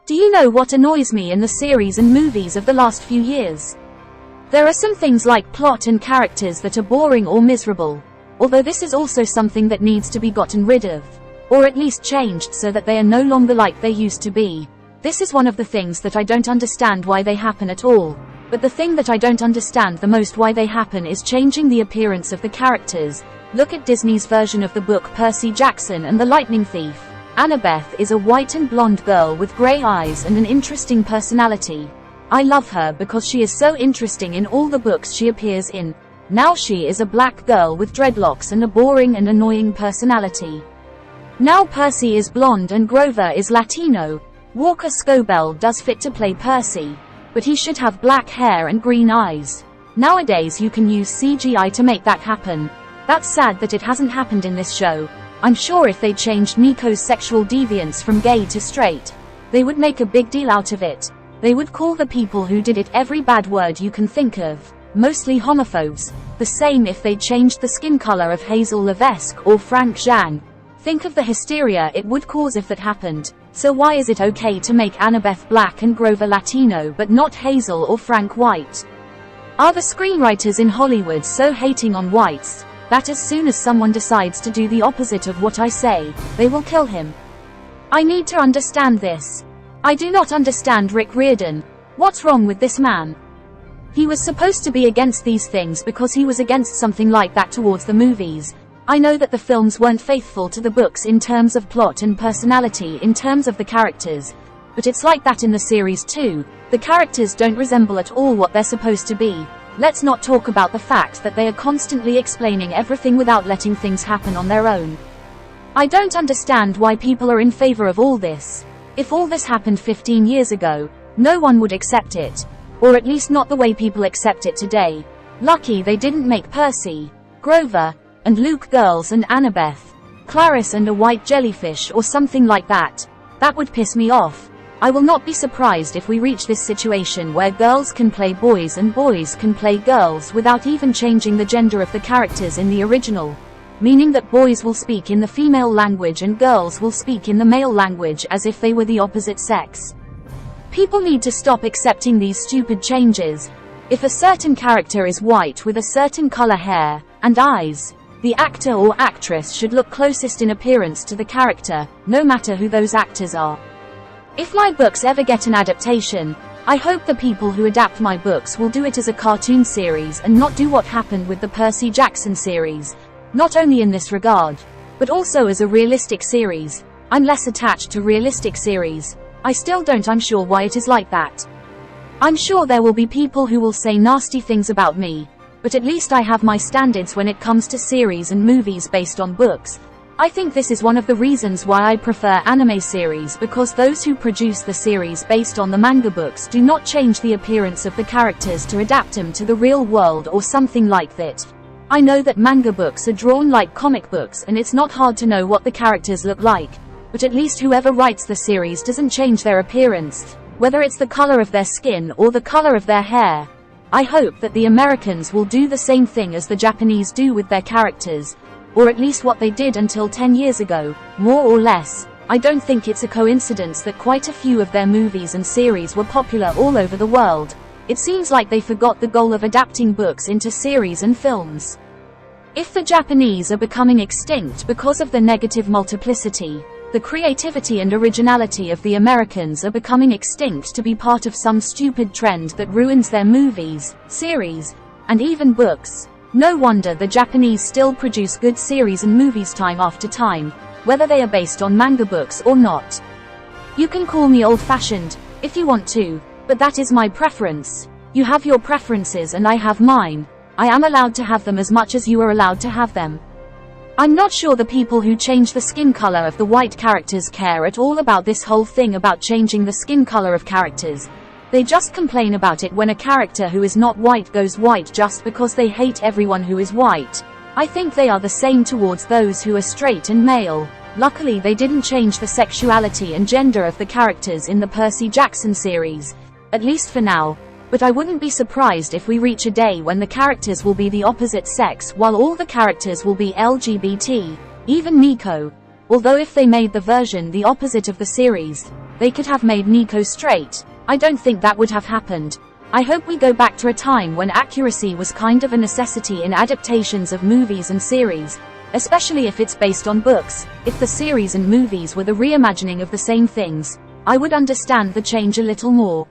Do you know what annoys me in the series and movies of the last few years? There are some things like plot and characters that are boring or miserable, although this is also something that needs to be gotten rid of, or at least changed so that they are no longer like they used to be. This is one of the things that I don't understand why they happen at all, but the thing that I don't understand the most why they happen is changing the appearance of the characters. Look at Disney's version of the book Percy Jackson and the Lightning Thief. Annabeth is a white and blonde girl with grey eyes and an interesting personality. I love her because she is so interesting in all the books she appears in. Now she is a black girl with dreadlocks and a boring and annoying personality. Now Percy is blonde and Grover is Latino. Walker Scobell does fit to play Percy, but he should have black hair and green eyes. Nowadays you can use CGI to make that happen. That's sad that it hasn't happened in this show. I'm sure if they changed Nico's sexual deviance from gay to straight, they would make a big deal out of it. They would call the people who did it every bad word you can think of, mostly homophobes. The same if they changed the skin color of Hazel Levesque or Frank Zhang. Think of the hysteria it would cause if that happened. So why is it okay to make Annabeth black and Grover Latino but not Hazel or Frank white? Are the screenwriters in Hollywood so hating on whites that as soon as someone decides to do the opposite of what I say, they will kill him? I need to understand this. I do not understand Rick Riordan. What's wrong with this man? He was supposed to be against these things because he was against something like that towards the movies. I know that the films weren't faithful to the books in terms of plot and personality in terms of the characters, but it's like that in the series too. The characters don't resemble at all what they're supposed to be. Let's not talk about the fact that they are constantly explaining everything without letting things happen on their own. I don't understand why people are in favor of all this. If all this happened 15 years ago, no one would accept it. Or at least not the way people accept it today. Lucky they didn't make Percy, Grover, and Luke girls and Annabeth, Clarice and a white jellyfish or something like that. That would piss me off. I will not be surprised if we reach this situation where girls can play boys and boys can play girls without even changing the gender of the characters in the original. Meaning that boys will speak in the female language and girls will speak in the male language as if they were the opposite sex. People need to stop accepting these stupid changes. If a certain character is white with a certain color hair and eyes, the actor or actress should look closest in appearance to the character, no matter who those actors are. If my books ever get an adaptation, I hope the people who adapt my books will do it as a cartoon series and not do what happened with the Percy Jackson series. Not only in this regard, but also as a realistic series. I'm less attached to realistic series. I still don't. I'm sure why it is like that. I'm sure there will be people who will say nasty things about me, but at least I have my standards when it comes to series and movies based on books. I think this is one of the reasons why I prefer anime series, because those who produce the series based on the manga books do not change the appearance of the characters to adapt them to the real world or something like that. I know that manga books are drawn like comic books and it's not hard to know what the characters look like, but at least whoever writes the series doesn't change their appearance, whether it's the color of their skin or the color of their hair. I hope that the Americans will do the same thing as the Japanese do with their characters, or at least what they did until 10 years ago, more or less. I don't think it's a coincidence that quite a few of their movies and series were popular all over the world. It seems like they forgot the goal of adapting books into series and films. If the Japanese are becoming extinct because of the negative multiplicity, the creativity and originality of the Americans are becoming extinct to be part of some stupid trend that ruins their movies, series, and even books. No wonder the Japanese still produce good series and movies time after time, whether they are based on manga books or not. You can call me old-fashioned, if you want to, but that is my preference. You have your preferences and I have mine. I am allowed to have them as much as you are allowed to have them. I'm not sure the people who change the skin color of the white characters care at all about this whole thing about changing the skin color of characters. They just complain about it when a character who is not white goes white just because they hate everyone who is white. I think they are the same towards those who are straight and male. Luckily they didn't change the sexuality and gender of the characters in the Percy Jackson series, at least for now, but I wouldn't be surprised if we reach a day when the characters will be the opposite sex while all the characters will be LGBT, even Nico. Although if they made the version the opposite of the series, They could have made Nico straight. I don't think that would have happened. I hope we go back to a time when accuracy was kind of a necessity in adaptations of movies and series, especially if it's based on books. If the series and movies were the reimagining of the same things, I would understand the change a little more.